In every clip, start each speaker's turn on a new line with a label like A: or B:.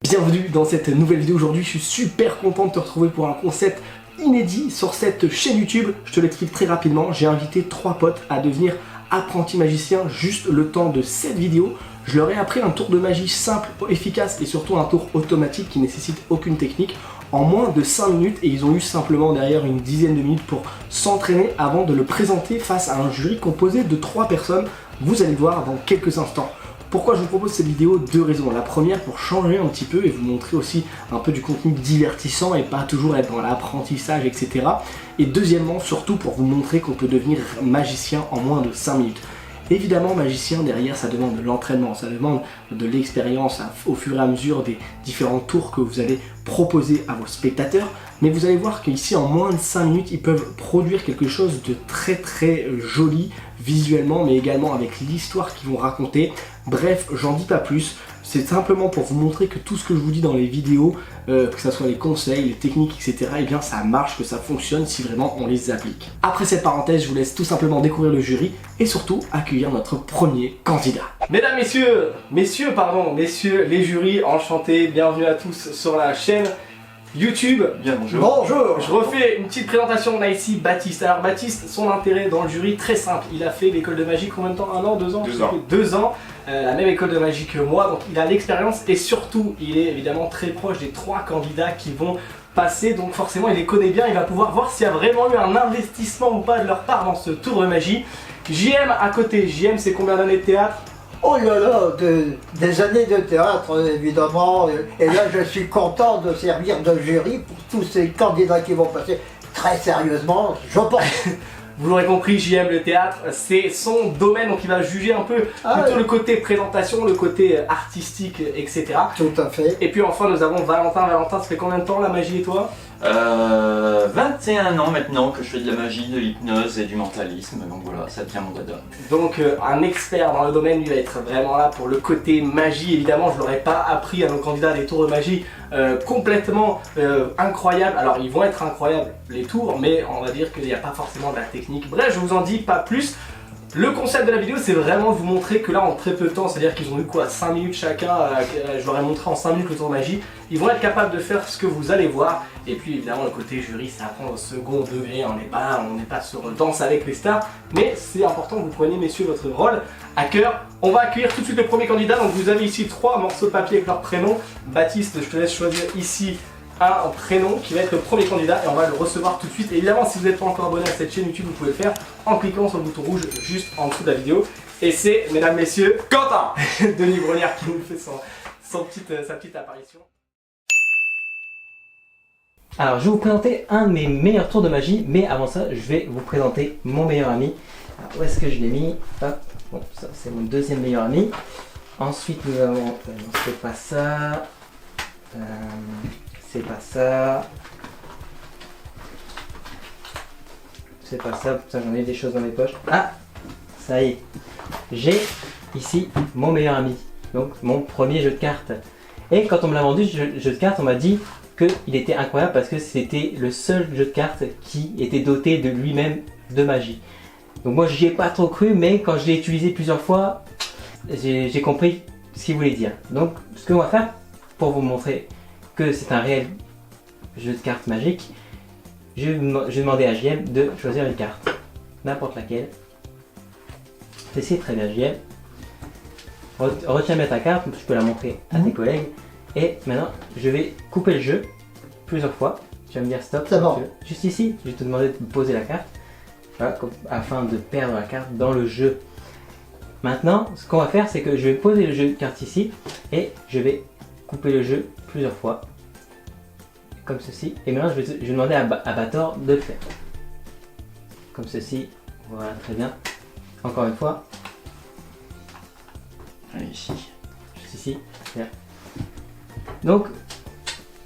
A: Bienvenue dans cette nouvelle vidéo. Aujourd'hui, je suis super content de te retrouver pour un concept inédit sur cette chaîne YouTube. Je te l'explique très rapidement. J'ai invité 3 potes à devenir apprentis magiciens juste le temps de cette vidéo. Je leur ai appris un tour de magie simple, efficace et surtout un tour automatique qui nécessite aucune technique en moins de 5 minutes, et ils ont eu simplement derrière une dizaine de minutes pour s'entraîner avant de le présenter face à un jury composé de 3 personnes. Vous allez le voir dans quelques instants. Pourquoi je vous propose cette vidéo? 2 raisons. La première, pour changer un petit peu et vous montrer aussi un peu du contenu divertissant et pas toujours être dans l'apprentissage, etc. Et deuxièmement, surtout pour vous montrer qu'on peut devenir magicien en moins de 5 minutes. Évidemment, magicien, derrière, ça demande de l'entraînement, ça demande de l'expérience au fur et à mesure des différents tours que vous allez proposer à vos spectateurs. Mais vous allez voir qu'ici, en moins de 5 minutes, ils peuvent produire quelque chose de très joli visuellement, mais également avec l'histoire qu'ils vont raconter. Bref, j'en dis pas plus. C'est simplement pour vous montrer que tout ce que je vous dis dans les vidéos, que ce soit les conseils, les techniques, etc., eh bien ça marche, que ça fonctionne si vraiment on les applique. Après cette parenthèse, je vous laisse tout simplement découvrir le jury et surtout accueillir notre premier candidat. Mesdames, messieurs, messieurs les jurys, enchantés, bienvenue à tous sur la chaîne YouTube.
B: Bien, bonjour.
A: Bonjour. Je refais une petite présentation. On a ici Baptiste. Alors Baptiste, son intérêt dans le jury, très simple. Il a fait l'école de magie combien de temps? 1 an, 2 ans?
B: 2 ans.
A: 2 ans. La même école de magie que moi. Donc il a l'expérience et surtout il est évidemment très proche des 3 candidats qui vont passer. Donc forcément il les connaît bien. Il va pouvoir voir s'il y a vraiment eu un investissement ou pas de leur part dans ce tour de magie. JM à côté. JM, c'est combien d'années de théâtre?
C: Oh là là, des années de théâtre évidemment, et là je suis content de servir de jury pour tous ces candidats qui vont passer très sérieusement, je pense.
A: Vous l'aurez compris, JM, le théâtre, c'est son domaine, donc il va juger un peu plutôt le côté présentation, le côté artistique, etc.
C: Tout à fait.
A: Et puis enfin nous avons Valentin. Valentin, ça fait combien de temps la magie et toi?
B: 21 ans maintenant que je fais de la magie, de l'hypnose et du mentalisme, donc voilà, ça devient mon dada.
A: Donc un expert dans le domaine, lui va être vraiment là pour le côté magie. Évidemment, je ne l'aurais pas appris à nos candidats des tours de magie complètement incroyables. Alors ils vont être incroyables les tours, mais on va dire qu'il n'y a pas forcément de la technique. Bref, je vous en dis pas plus. Le concept de la vidéo, c'est vraiment de vous montrer que là, en très peu de temps, c'est-à-dire qu'ils ont eu quoi, 5 minutes chacun, je leur ai montré en 5 minutes le tour de magie, ils vont être capables de faire ce que vous allez voir. Et puis évidemment, le côté jury, ça apprend au second degré, on n'est pas sur Danse avec les stars, mais c'est important que vous preniez, messieurs, votre rôle à cœur. On va accueillir tout de suite le premier candidat. Donc vous avez ici 3 morceaux de papier avec leur prénom. Baptiste, je te laisse choisir ici un prénom qui va être le premier candidat et on va le recevoir tout de suite. Et évidemment, si vous n'êtes pas encore abonné à cette chaîne YouTube, vous pouvez le faire en cliquant sur le bouton rouge juste en dessous de la vidéo. Et c'est, mesdames, messieurs, Quentin Denis Brognard qui nous fait sa petite apparition. Alors, je vais vous présenter un de mes meilleurs tours de magie, mais avant ça, je vais vous présenter mon meilleur ami. Alors, où est-ce que je l'ai mis? Hop, bon, ça c'est mon deuxième meilleur ami. Ensuite, nous avons, non, c'est pas ça. C'est pas ça. C'est pas ça. Putain, j'en ai des choses dans mes poches. Ah, ça y est. J'ai ici mon meilleur ami. Donc mon premier jeu de cartes. Et quand on me l'a vendu, ce jeu de cartes, on m'a dit qu'il était incroyable parce que c'était le seul jeu de cartes qui était doté de lui-même de magie. Donc moi j'y ai pas trop cru, mais quand je l'ai utilisé plusieurs fois, j'ai compris ce qu'il voulait dire. Donc ce qu'on va faire pour vous montrer que c'est un réel jeu de cartes magique, je vais demander à JM de choisir une carte, n'importe laquelle. C'est très bien, JM. Retiens bien ta carte, je peux la montrer à tes collègues. Et maintenant, je vais couper le jeu plusieurs fois. Tu vas me dire stop.
C: C'est bon.
A: Juste ici, je vais te demander de poser la carte, voilà, afin de perdre la carte dans le jeu. Maintenant, ce qu'on va faire, c'est que je vais poser le jeu de cartes ici et je vais couper le jeu plusieurs fois, comme ceci. Et maintenant, je vais demander à Bator de le faire, comme ceci. Voilà, très bien. Encore une fois.
B: Allez, ici.
A: Juste ici. Bien. Donc,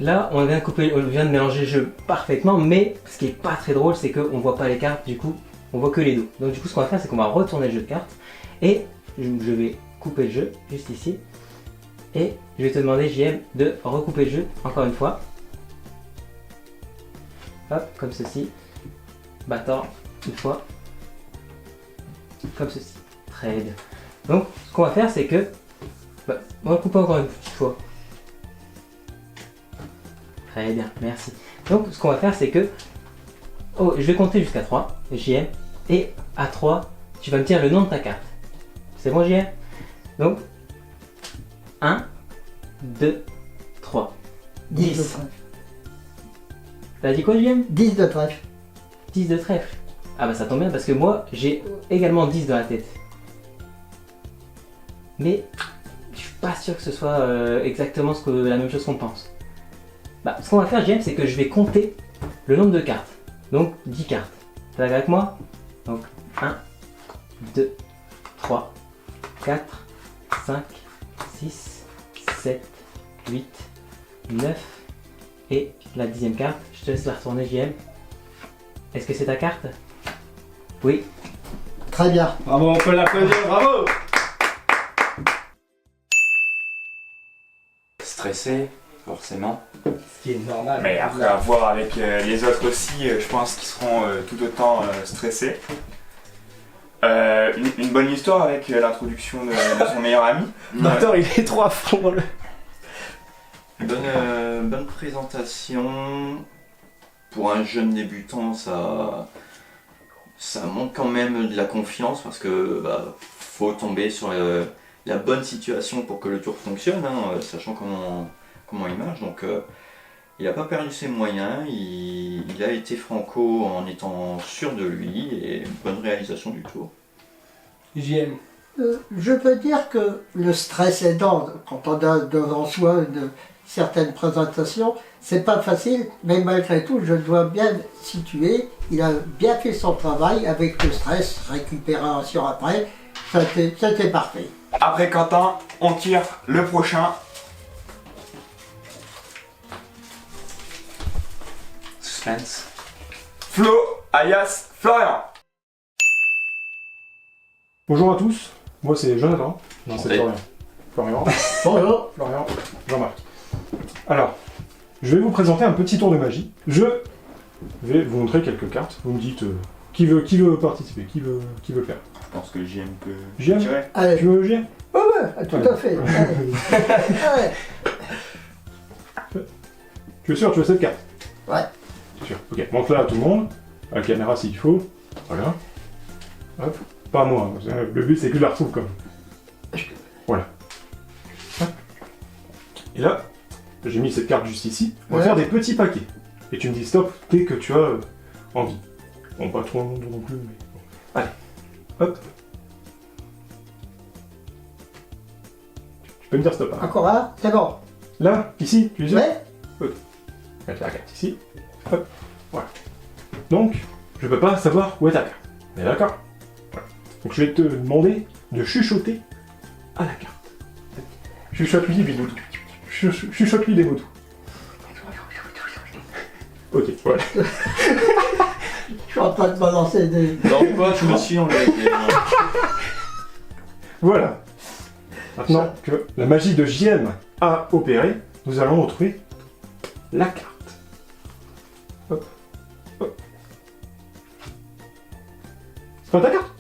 A: là, on vient de mélanger le jeu parfaitement, mais ce qui est pas très drôle, c'est qu'on voit pas les cartes, du coup, on voit que les dos. Donc, du coup, ce qu'on va faire, c'est qu'on va retourner le jeu de cartes et je vais couper le jeu juste ici. Et je vais te demander, JM, de recouper le jeu encore une fois. Hop, comme ceci. Bator, une fois. Comme ceci. Très bien. Donc, ce qu'on va faire, c'est que... on va couper encore une fois.
D: Très bien, merci. Donc ce qu'on va faire c'est que... Oh, je vais compter jusqu'à 3, JM. Et à 3, tu vas me dire le nom de ta carte. C'est bon JM? Donc, 1, 2, 3.
C: 10 de
D: 10.
C: trèfle.
D: T'as dit quoi JM?
C: 10 de trèfle.
D: 10 de trèfle. Ah bah ça tombe bien parce que moi j'ai également 10 dans la tête. Mais je suis pas sûr que ce soit exactement la même chose qu'on pense. Bah ce qu'on va faire JM c'est que je vais compter le nombre de cartes. Donc 10 cartes. T'es d'accord avec moi? Donc 1, 2, 3, 4, 5, 6, 7, 8, 9 et la 10e carte. Je te laisse la retourner JM. Est-ce que c'est ta carte? Oui.
C: Très bien.
A: Bravo, on peut l'applaudir, bravo.
B: Stressé, forcément.
A: Ce qui est normal.
E: Mais après à voir avec les autres aussi, je pense qu'ils seront tout autant stressés. Une bonne histoire avec l'introduction de son meilleur ami.
A: Attends, il est trop à fond. Là.
B: Bonne présentation. Pour un jeune débutant, ça montre quand même de la confiance parce que faut tomber sur la bonne situation pour que le tour fonctionne, hein, sachant comment il marche. Donc il n'a pas perdu ses moyens, il a été franco en étant sûr de lui et une bonne réalisation du tour.
A: JM.
C: Je peux dire que le stress aidant, quand on a devant soi une certaine présentation, c'est pas facile, mais malgré tout, je dois bien situer, il a bien fait son travail avec le stress, récupération après, c'était parfait.
E: Après Quentin, on tire le prochain.
B: Suspense.
E: Flo, alias Florian.
F: Bonjour à tous, moi c'est Jonathan. Non, c'est
B: Santé.
F: Florian. Florian,
C: Bonjour.
F: Florian, Jean-Marc. Alors, je vais vous présenter un petit tour de magie. Je vais vous montrer quelques cartes. Vous me dites qui veut participer, qui veut le faire.
E: Je pense que JM peut
F: JM?
E: tirer.
C: Allez,
F: Tu veux JM?
C: ouais, tout à fait. Allez. Allez.
F: Tu es sûr, tu veux cette carte?
C: Ouais.
F: C'est sûr. Ok, montre-la à tout le monde. À la caméra s'il faut. Voilà. Hop. Pas à moi. Hein. Le but c'est que je la retrouve comme. Voilà. Hop. Et là, j'ai mis cette carte juste ici. On va
C: Ouais.
F: faire des petits paquets. Et tu me dis stop dès que tu as envie. Bon, pas trop longtemps non plus, mais. Bon. Allez. Hop. Tu peux me dire stop. Hein.
C: Encore un, c'est bon.
F: Là, ici, tu es sûr?
C: Ouais.
F: Mettre la carte ici. Hop. Voilà. Donc, je peux pas savoir où est ta carte. On est d'accord? Voilà. Donc je vais te demander de chuchoter à la carte. Chuchote-lui des mots doux. Chuchote-lui des mots doux. Ok, voilà.
C: Je suis en train de balancer des...
B: Non, pas, je me suis enlevé.
F: Voilà. Maintenant que la magie de JM a opéré, nous allons retrouver la carte. Hop. Hop. C'est pas ta carte?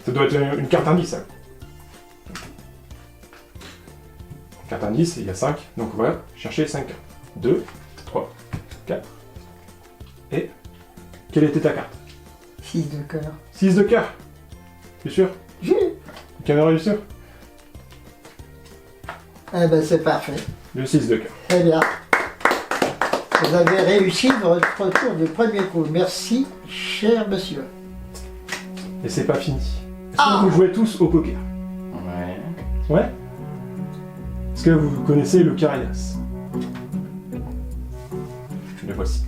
F: Ça doit être une carte indice. Hein. Carte indice, il y a 5. Donc voilà, cherchez 5 cartes. 2, 3, 4. Et quelle était ta carte?
C: 6 de cœur.
F: 6 de cœur. Tu es sûr?
C: J'ai.
F: La caméra est sûre?
C: Eh ben c'est parfait.
F: Le 6 de cœur.
C: Très bien. Vous avez réussi votre tour du premier coup. Merci, cher monsieur.
F: Et c'est pas fini. Est-ce que vous jouez tous au poker?
B: Ouais.
F: Ouais? Est-ce que vous connaissez le Carias? Le voici.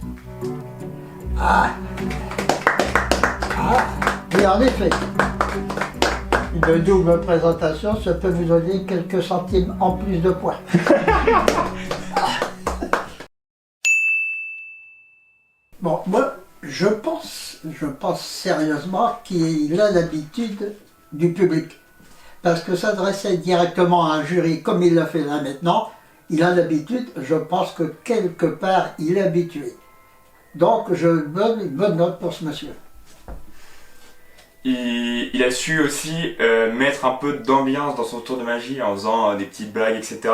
C: Et en effet, une double présentation, ça peut vous donner quelques centimes en plus de points. Bon, moi, je pense sérieusement qu'il a l'habitude du public. Parce que s'adresser directement à un jury, comme il l'a fait là maintenant, il a l'habitude, je pense que quelque part, il est habitué. Donc, je donne une bonne note pour ce monsieur.
E: Il a su aussi mettre un peu d'ambiance dans son tour de magie en faisant des petites blagues, etc.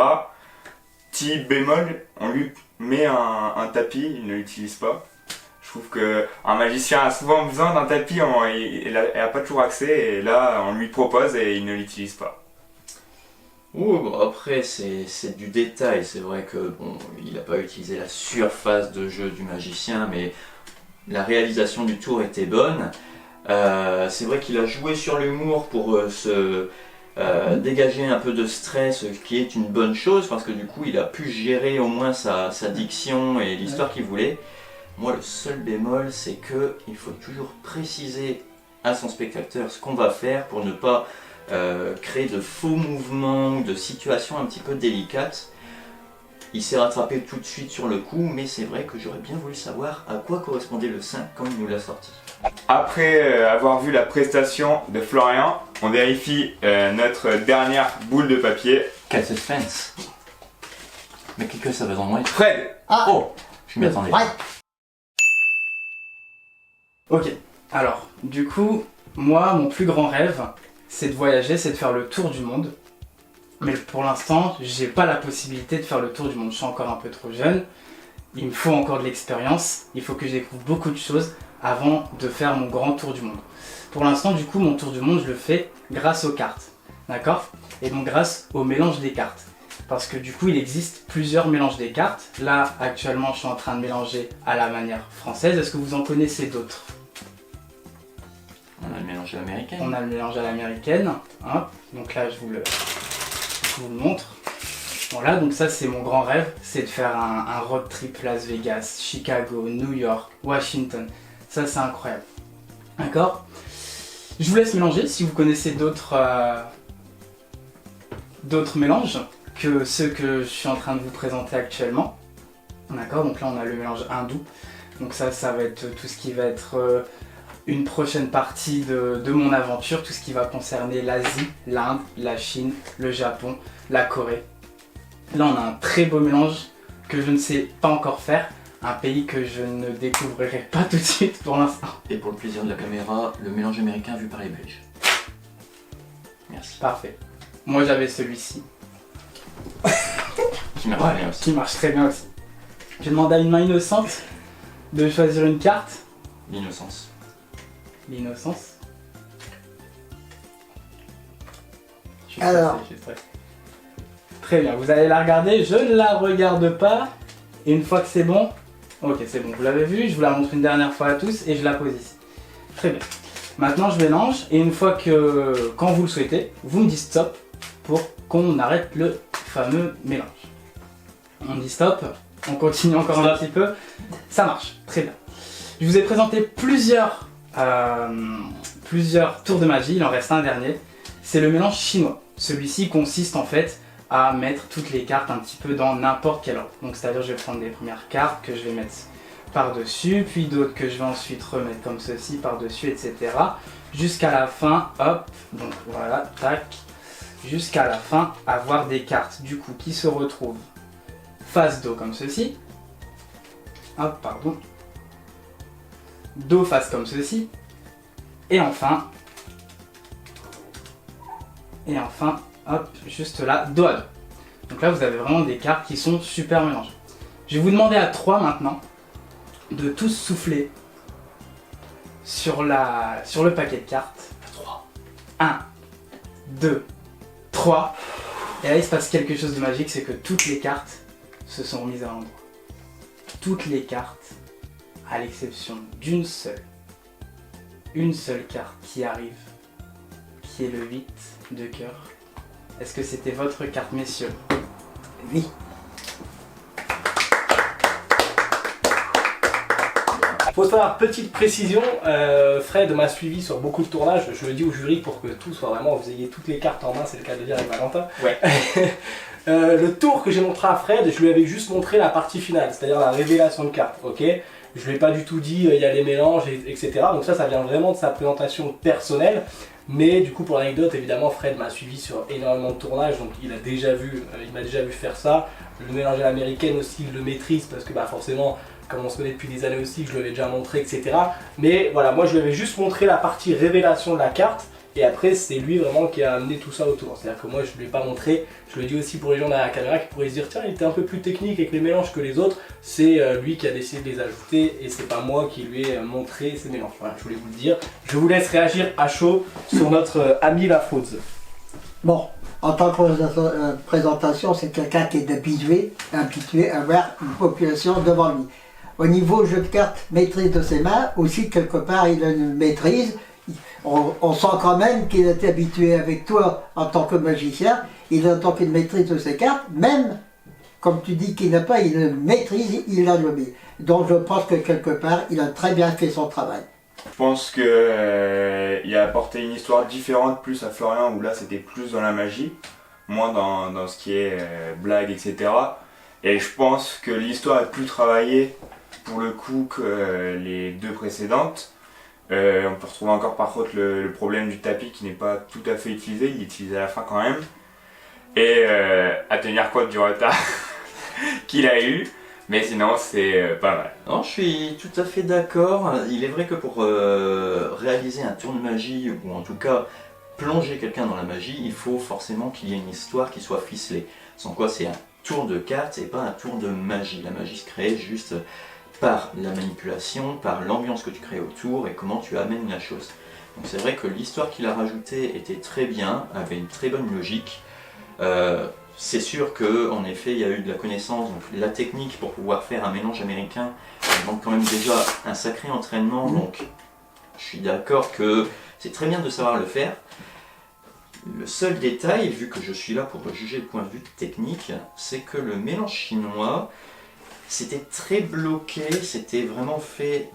E: petit bémol, on lui met un tapis, il ne l'utilise pas. Je trouve qu'un magicien a souvent besoin d'un tapis, il n'a pas toujours accès, et là on lui propose et il ne l'utilise pas.
B: Bon, après c'est du détail, c'est vrai que bon, il n'a pas utilisé la surface de jeu du magicien, mais la réalisation du tour était bonne. C'est vrai qu'il a joué sur l'humour pour dégager un peu de stress, ce qui est une bonne chose, parce que du coup il a pu gérer au moins sa diction et l'histoire qu'il voulait. Moi le seul bémol, c'est qu'il faut toujours préciser à son spectateur ce qu'on va faire pour ne pas créer de faux mouvements ou de situations un petit peu délicates. Il s'est rattrapé tout de suite sur le coup, mais c'est vrai que j'aurais bien voulu savoir à quoi correspondait le 5 quand il nous l'a sorti.
E: Après avoir vu la prestation de Florian, on vérifie notre dernière boule de papier.
B: Quel suspense! Mais que ça besoin de moi?
E: Fred!
C: Ah,
B: Oh! Je m'y attendais.
C: ouais.
G: Ok, alors, du coup, moi, mon plus grand rêve, c'est de voyager, c'est de faire le tour du monde. Mais pour l'instant, j'ai pas la possibilité de faire le tour du monde. Je suis encore un peu trop jeune. Il me faut encore de l'expérience. Il faut que je découvre beaucoup de choses avant de faire mon grand tour du monde. Pour l'instant, du coup, mon tour du monde, je le fais grâce aux cartes. D'accord? Et donc grâce au mélange des cartes. Parce que du coup, il existe plusieurs mélanges des cartes. Là, actuellement, je suis en train de mélanger à la manière française. Est-ce que vous en connaissez d'autres?
B: On a le mélange américain.
G: On a le mélange à l'américaine. Hop. Donc là, je vous le montre. Voilà, donc ça c'est mon grand rêve, c'est de faire un road trip Las Vegas, Chicago, New York, Washington. Ça c'est incroyable. D'accord? Je vous laisse mélanger si vous connaissez d'autres mélanges que ceux que je suis en train de vous présenter actuellement. D'accord? Donc là on a le mélange hindou. Donc ça va être tout ce qui va être une prochaine partie de mon aventure, tout ce qui va concerner l'Asie, l'Inde, la Chine, le Japon, la Corée. Là on a un très beau mélange que je ne sais pas encore faire, un pays que je ne découvrirai pas tout de suite pour l'instant.
B: Et pour le plaisir de la caméra, le mélange américain vu par les Belges. Merci.
G: Parfait. Moi j'avais celui-ci.
B: Qui marche bien aussi.
G: Qui marche très bien aussi. J'ai demandé à une main innocente de choisir une carte.
B: L'innocence.
G: L'innocence. Je suis
C: Alors.
G: stressé, je suis stressé. Très bien, vous allez la regarder, je ne la regarde pas. Et une fois que c'est bon, ok c'est bon, vous l'avez vu, je vous la montre une dernière fois à tous et je la pose ici. Très bien. Maintenant je mélange et une fois que, quand vous le souhaitez, vous me dites stop pour qu'on arrête le fameux mélange. On dit stop, on continue encore un petit peu, ça marche, très bien. Je vous ai présenté plusieurs tours de magie, il en reste un dernier. C'est le mélange chinois. Celui-ci consiste en fait à mettre toutes les cartes un petit peu dans n'importe quel ordre. Donc c'est-à-dire je vais prendre les premières cartes que je vais mettre par-dessus, puis d'autres que je vais ensuite remettre comme ceci par-dessus, etc. Jusqu'à la fin, hop, donc voilà, tac, jusqu'à la fin, avoir des cartes du coup qui se retrouvent face dos comme ceci. Hop, pardon. Dos face comme ceci. Et enfin, hop, juste là, dos à dos. Donc là, vous avez vraiment des cartes qui sont super mélangées. Je vais vous demander à 3 maintenant de tous souffler sur le paquet de cartes. 3. 1, 2, 3. Et là, il se passe quelque chose de magique, c'est que toutes les cartes se sont remises à l'endroit. Toutes les cartes, à l'exception d'une seule. Une seule carte qui arrive, qui est le 8 de cœur. Est-ce que c'était votre carte, messieurs?
C: Oui.
A: Faut savoir, petite précision, Fred m'a suivi sur beaucoup de tournages, je le dis au jury pour que tout soit vraiment, vous ayez toutes les cartes en main, c'est le cas de dire avec Valentin.
B: Ouais.
A: Le tour que j'ai montré à Fred, je lui avais juste montré la partie finale, c'est-à-dire la révélation de cartes, ok? Je lui ai pas du tout dit il y a les mélanges, etc. Donc ça vient vraiment de sa présentation personnelle. Mais du coup, pour l'anecdote, évidemment, Fred m'a suivi sur énormément de tournages, donc il m'a déjà vu faire ça. Le mélange à l'américaine aussi, il le maîtrise parce que bah, forcément, comme on se connaît depuis des années aussi, je lui avais déjà montré, etc. Mais voilà, moi je lui avais juste montré la partie révélation de la carte. Et après, c'est lui vraiment qui a amené tout ça autour. C'est-à-dire que moi, je ne lui ai pas montré. Je le dis aussi pour les gens derrière la caméra qui pourraient se dire tiens, il était un peu plus technique avec les mélanges que les autres. C'est lui qui a décidé de les ajouter et c'est pas moi qui lui ai montré ces mélanges. Voilà, je voulais vous le dire. Je vous laisse réagir à chaud sur notre ami la Fraude.
C: Bon, en tant que présentation, c'est quelqu'un qui est habitué à voir une population devant lui. Au niveau jeu de cartes, maîtrise de ses mains, aussi quelque part il a une maîtrise. On sent quand même qu'il est habitué avec toi en tant que magicien, il a tant qu'une maîtrise de ses cartes, même, comme tu dis qu'il n'a pas une maîtrise, il l'a nommé. Donc je pense que quelque part, il a très bien fait son travail.
E: Je pense que il a apporté une histoire différente plus à Florian, où là c'était plus dans la magie, moins dans ce qui est blague, etc. Et je pense que l'histoire est plus travaillée pour le coup que les deux précédentes. On peut retrouver encore par contre le problème du tapis qui n'est pas tout à fait utilisé, il est utilisé à la fin quand même. Et à tenir compte du retard qu'il a eu, mais sinon c'est pas mal.
B: Non, je suis tout à fait d'accord. Il est vrai que pour réaliser un tour de magie, ou en tout cas plonger quelqu'un dans la magie, il faut forcément qu'il y ait une histoire qui soit ficelée. Sans quoi c'est un tour de cartes et pas un tour de magie. La magie se crée juste par la manipulation, par l'ambiance que tu crées autour et comment tu amènes la chose. Donc c'est vrai que l'histoire qu'il a rajoutée était très bien, avait une très bonne logique. C'est sûr qu'en effet il y a eu de la connaissance, donc la technique pour pouvoir faire un mélange américain demande quand même déjà un sacré entraînement, donc je suis d'accord que c'est très bien de savoir le faire. Le seul détail, vu que je suis là pour juger le point de vue technique, c'est que le mélange chinois, c'était très bloqué, c'était vraiment fait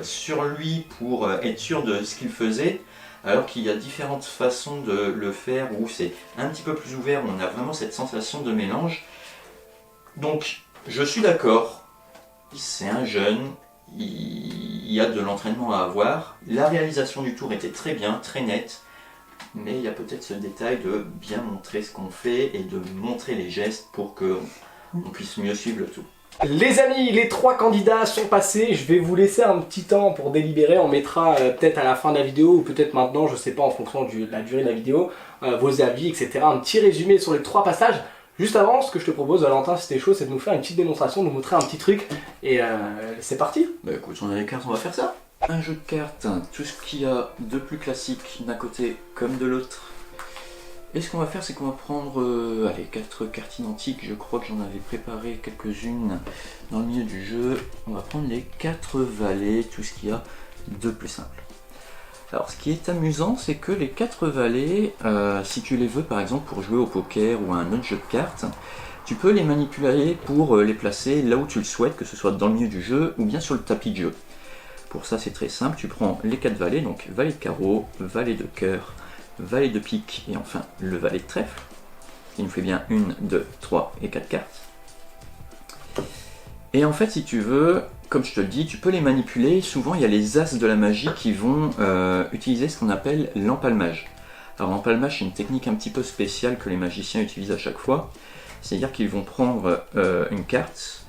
B: sur lui pour être sûr de ce qu'il faisait, alors qu'il y a différentes façons de le faire où c'est un petit peu plus ouvert, où on a vraiment cette sensation de mélange. Donc je suis d'accord, c'est un jeune, il y a de l'entraînement à avoir, la réalisation du tour était très bien, très nette, mais il y a peut-être ce détail de bien montrer ce qu'on fait et de montrer les gestes pour qu'on puisse mieux suivre le tout.
A: Les amis, les 3 candidats sont passés, je vais vous laisser un petit temps pour délibérer, on mettra peut-être à la fin de la vidéo ou peut-être maintenant, je sais pas, en fonction de la durée de la vidéo, vos avis, etc. Un petit résumé sur les 3 passages. Juste avant, ce que je te propose, Valentin, si t'es chaud, c'est de nous faire une petite démonstration, de nous montrer un petit truc, et c'est parti.
B: Bah écoute, on a les cartes, on va faire ça. Un jeu de cartes, tout ce qu'il y a de plus classique d'un côté comme de l'autre. Et ce qu'on va faire, c'est qu'on va prendre 4 cartes identiques. Je crois que j'en avais préparé quelques-unes dans le milieu du jeu. On va prendre les 4 valets, tout ce qu'il y a de plus simple. Alors ce qui est amusant, c'est que les 4 valets, si tu les veux par exemple pour jouer au poker ou à un autre jeu de cartes, tu peux les manipuler pour les placer là où tu le souhaites, que ce soit dans le milieu du jeu ou bien sur le tapis de jeu. Pour ça c'est très simple, tu prends les 4 valets, donc valet de carreau, valet de cœur, valet de pique et enfin le valet de trèfle, qui nous fait bien 1, 2, 3 et 4 cartes. Et en fait si tu veux, comme je te le dis, tu peux les manipuler. Souvent il y a les as de la magie qui vont utiliser ce qu'on appelle l'empalmage. Alors l'empalmage c'est une technique un petit peu spéciale que les magiciens utilisent à chaque fois. C'est-à-dire qu'ils vont prendre une carte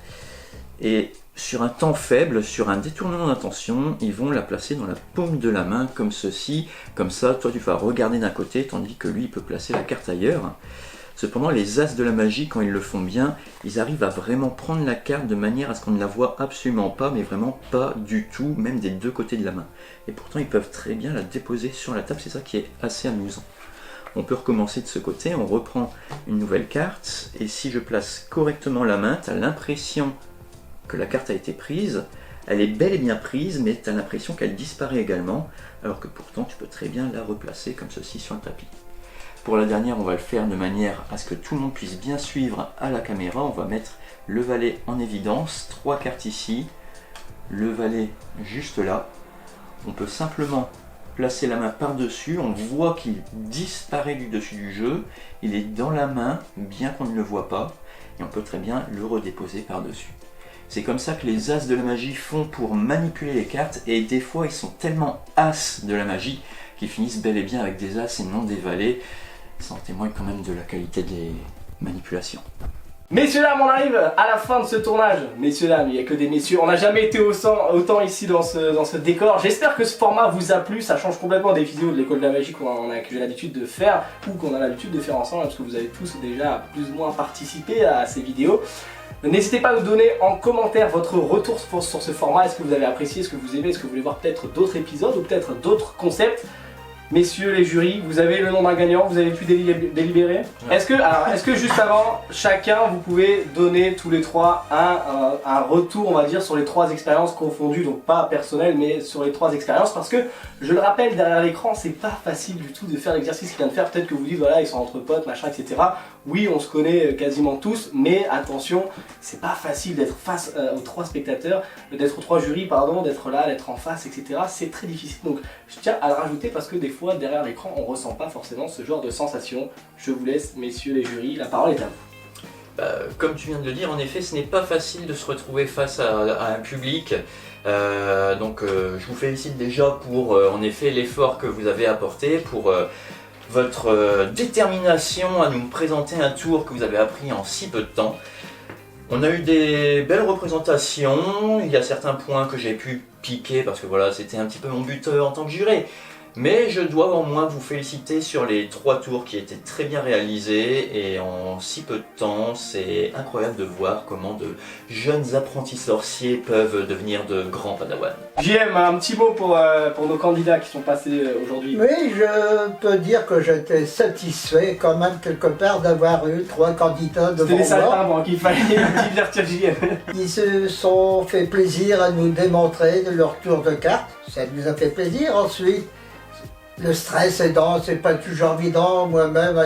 B: et sur un temps faible, sur un détournement d'intention, ils vont la placer dans la paume de la main comme ceci. Comme ça, toi tu vas regarder d'un côté tandis que lui il peut placer la carte ailleurs. Cependant, les as de la magie, quand ils le font bien, ils arrivent à vraiment prendre la carte de manière à ce qu'on ne la voit absolument pas, mais vraiment pas du tout, même des deux côtés de la main. Et pourtant, ils peuvent très bien la déposer sur la table, c'est ça qui est assez amusant. On peut recommencer de ce côté, on reprend une nouvelle carte, et si je place correctement la main, tu as l'impression que la carte a été prise. Elle est bel et bien prise, mais tu as l'impression qu'elle disparaît également, alors que pourtant, tu peux très bien la replacer comme ceci sur le tapis. Pour la dernière, on va le faire de manière à ce que tout le monde puisse bien suivre à la caméra. On va mettre le valet en évidence, 3 cartes ici, le valet juste là. On peut simplement placer la main par-dessus, on voit qu'il disparaît du dessus du jeu, il est dans la main, bien qu'on ne le voit pas, et on peut très bien le redéposer par-dessus. C'est comme ça que les as de la magie font pour manipuler les cartes, et des fois ils sont tellement as de la magie qu'ils finissent bel et bien avec des as et non des valets. Ça en témoigne quand même de la qualité des manipulations.
A: Messieurs, dames, on arrive à la fin de ce tournage. Messieurs, dames, il n'y a que des messieurs. On n'a jamais été autant ici dans ce décor. J'espère que ce format vous a plu. Ça change complètement des vidéos de l'école de la magie que j'ai l'habitude de faire ou qu'on a l'habitude de faire ensemble, parce que vous avez tous déjà plus ou moins participé à ces vidéos. N'hésitez pas à nous donner en commentaire votre retour sur ce format. Est-ce que vous avez apprécié, est-ce que vous aimez, est-ce que vous voulez voir peut-être d'autres épisodes ou peut-être d'autres concepts? Messieurs les jurys, vous avez le nom d'un gagnant, vous avez pu délibérer. Est-ce que juste avant, chacun vous pouvez donner tous les trois un retour, on va dire, sur les 3 expériences confondues, donc pas personnelles, mais sur les 3 expériences, parce que je le rappelle, derrière l'écran, c'est pas facile du tout de faire l'exercice qu'il vient de faire. Peut-être que vous dites, voilà, ils sont entre potes, machin, etc. Oui, on se connaît quasiment tous, mais attention, c'est pas facile d'être face aux 3 spectateurs, d'être aux 3 jurys, pardon, d'être là, d'être en face, etc. C'est très difficile, donc je tiens à le rajouter parce que des fois, derrière l'écran, on ressent pas forcément ce genre de sensation. Je vous laisse, messieurs les jurys, la parole est à vous.
B: Comme tu viens de le dire, en effet, ce n'est pas facile de se retrouver face à un public. Je vous félicite déjà pour en effet l'effort que vous avez apporté, pour votre détermination à nous présenter un tour que vous avez appris en si peu de temps. On a eu des belles représentations, il y a certains points que j'ai pu piquer parce que voilà, c'était un petit peu mon but en tant que juré. Mais je dois au moins vous féliciter sur les 3 tours qui étaient très bien réalisés et en si peu de temps, c'est incroyable de voir comment de jeunes apprentis sorciers peuvent devenir de grands padawans.
A: JM, un petit mot pour nos candidats qui sont passés aujourd'hui.
C: Oui, je peux dire que j'étais satisfait quand même quelque part d'avoir eu 3 candidats devant
A: C'était les
C: moi.
A: saltimbanques qu'il fallait divertir JM.
C: Ils se sont fait plaisir à nous démontrer leur tour de cartes, ça nous a fait plaisir. Ensuite, le stress aidant, c'est pas toujours évident. Moi-même,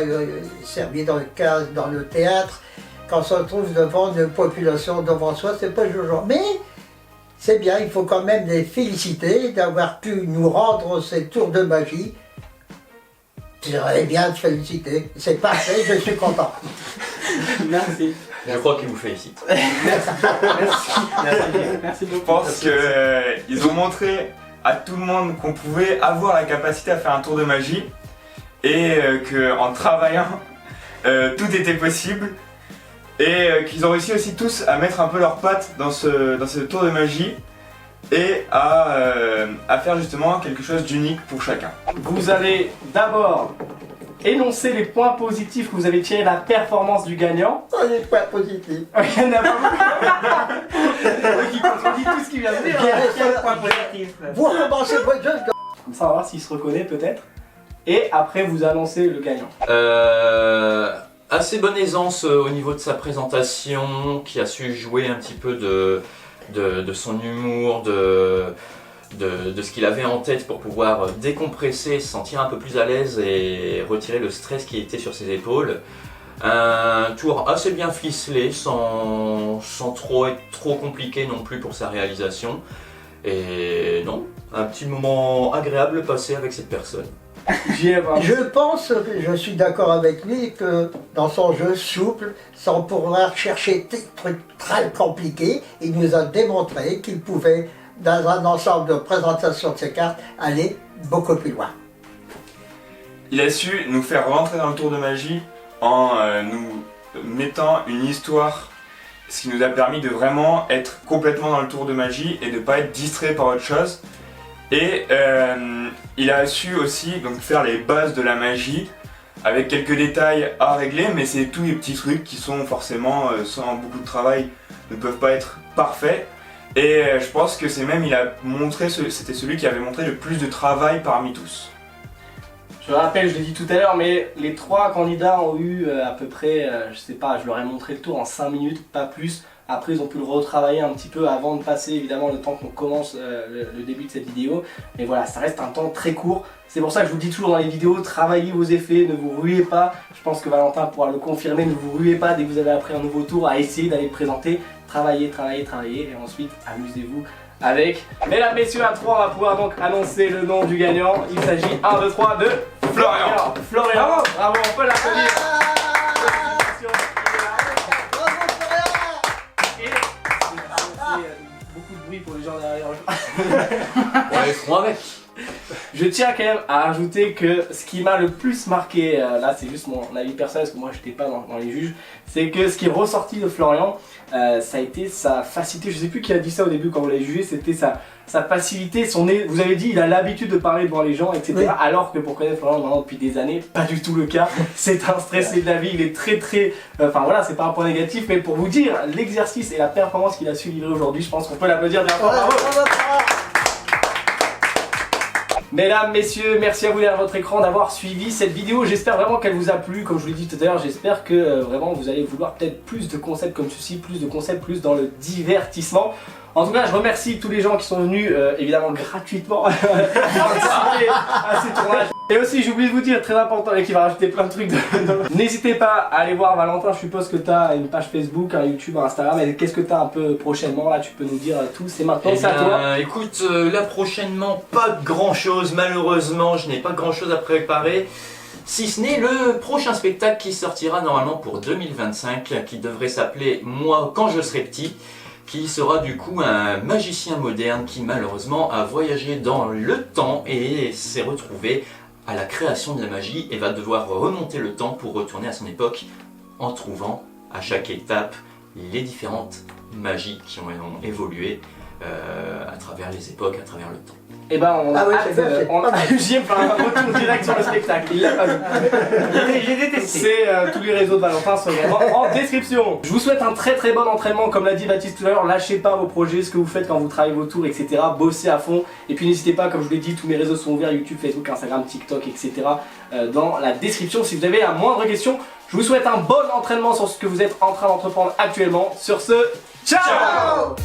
C: servi dans le théâtre, quand on se retrouve devant une population devant soi, c'est pas toujours. Mais c'est bien, il faut quand même les féliciter d'avoir pu nous rendre ces tours de magie. J'aimerais bien te féliciter. C'est parfait, je suis content.
A: Merci.
B: Je crois qu'ils vous félicitent.
A: Merci beaucoup.
E: Je pense qu'ils ont montré à tout le monde qu'on pouvait avoir la capacité à faire un tour de magie et qu'en travaillant, tout était possible et qu'ils ont réussi aussi tous à mettre un peu leurs pattes dans ce tour de magie et à faire justement quelque chose d'unique pour chacun.
A: Vous allez d'abord énoncer les points positifs que vous avez tirés de la performance du gagnant.
C: Oh, les points positifs.
A: Il y en a pas beaucoup. Qui contredit tout ce qu'il vient de dire.
C: Quel
A: Point positif.
C: Vous recommencez votre jeu.
A: Comme ça, on va voir s'il se reconnaît peut-être. Et après, vous annoncez le gagnant.
B: Assez bonne aisance au niveau de sa présentation, qui a su jouer un petit peu de son humour, de ce qu'il avait en tête pour pouvoir décompresser, se sentir un peu plus à l'aise et retirer le stress qui était sur ses épaules. Un tour assez bien ficelé, sans trop être trop compliqué non plus pour sa réalisation. Et non, un petit moment agréable passé avec cette personne.
C: Je pense, je suis d'accord avec lui, que dans son jeu souple, sans pouvoir chercher des trucs très compliqués, il nous a démontré qu'il pouvait, dans un ensemble de présentations de ses cartes, aller beaucoup plus loin.
E: Il a su nous faire rentrer dans le tour de magie en nous mettant une histoire, ce qui nous a permis de vraiment être complètement dans le tour de magie et de ne pas être distrait par autre chose. Et il a su aussi donc faire les bases de la magie avec quelques détails à régler, mais c'est tous les petits trucs qui sont forcément sans beaucoup de travail ne peuvent pas être parfaits. Et je pense que c'est même, il a montré, c'était celui qui avait montré le plus de travail parmi tous.
A: Je rappelle, je l'ai dit tout à l'heure, mais les 3 candidats ont eu à peu près, je sais pas, je leur ai montré le tour en 5 minutes, pas plus. Après, ils ont pu le retravailler un petit peu avant de passer, évidemment, le temps qu'on commence le début de cette vidéo. Mais voilà, ça reste un temps très court. C'est pour ça que je vous dis toujours dans les vidéos, travaillez vos effets, ne vous ruez pas. Je pense que Valentin pourra le confirmer, ne vous ruez pas dès que vous avez appris un nouveau tour à essayer d'aller le présenter. Travaillez, travaillez, travaillez, et ensuite, amusez-vous avec. Mesdames, messieurs, à 3, on va pouvoir donc annoncer le nom du gagnant. Il s'agit 1, 2, 3 de
E: Florian.
A: Florian, bravo, on peut l'applaudir.
C: Bravo,
A: Beaucoup de bruit pour les gens derrière.
B: Ouais, ils feront avec.
A: Je tiens quand même à ajouter que ce qui m'a le plus marqué, là c'est juste mon avis personnel parce que moi j'étais pas dans les juges, c'est que ce qui est ressorti de Florian, ça a été sa facilité, je sais plus qui a dit ça au début quand vous l'avez jugé, c'était sa passivité, vous avez dit il a l'habitude de parler devant les gens, etc. Oui. Alors que pour connaître Florian maintenant depuis des années, pas du tout le cas, c'est un stressé de la vie, il est très, enfin voilà, c'est pas un point négatif, mais pour vous dire, l'exercice et la performance qu'il a su livrer aujourd'hui, je pense qu'on peut l'applaudir bien fort. Mesdames, messieurs, merci à vous derrière votre écran d'avoir suivi cette vidéo. J'espère vraiment qu'elle vous a plu. Comme je vous l'ai dit tout à l'heure, j'espère que vraiment vous allez vouloir peut-être plus de concepts comme ceci, plus de concepts, plus dans le divertissement. En tout cas, je remercie tous les gens qui sont venus, évidemment gratuitement, participer à ces tournages. Et aussi, j'ai oublié de vous dire, très important, et qui va rajouter plein de trucs. N'hésitez pas à aller voir Valentin, je suppose que tu as une page Facebook, un YouTube, un Instagram. Et qu'est-ce que tu as un peu prochainement là? Tu peux nous dire tout, c'est maintenant, c'est à toi.
B: Écoute, là prochainement, pas grand chose, malheureusement, je n'ai pas grand chose à préparer. Si ce n'est le prochain spectacle qui sortira normalement pour 2025, qui devrait s'appeler Moi quand je serai petit, qui sera du coup un magicien moderne qui malheureusement a voyagé dans le temps et s'est retrouvé à la création de la magie et va devoir remonter le temps pour retourner à son époque en trouvant à chaque étape les différentes magies qui ont évolué à travers les époques, à travers le temps.
A: Et ben on a j'y ai fait un retour direct sur le spectacle, il l'a pas vu. J'ai détesté. C'est tous les réseaux de Valentin sont également en description. Je vous souhaite un très bon entraînement, comme l'a dit Baptiste tout à l'heure, lâchez pas vos projets, ce que vous faites quand vous travaillez vos tours, etc. Bossez à fond. Et puis n'hésitez pas, comme je vous l'ai dit, tous mes réseaux sont ouverts, YouTube, Facebook, Instagram, TikTok, etc. Dans la description si vous avez la moindre question. Je vous souhaite un bon entraînement sur ce que vous êtes en train d'entreprendre actuellement. Sur ce, ciao.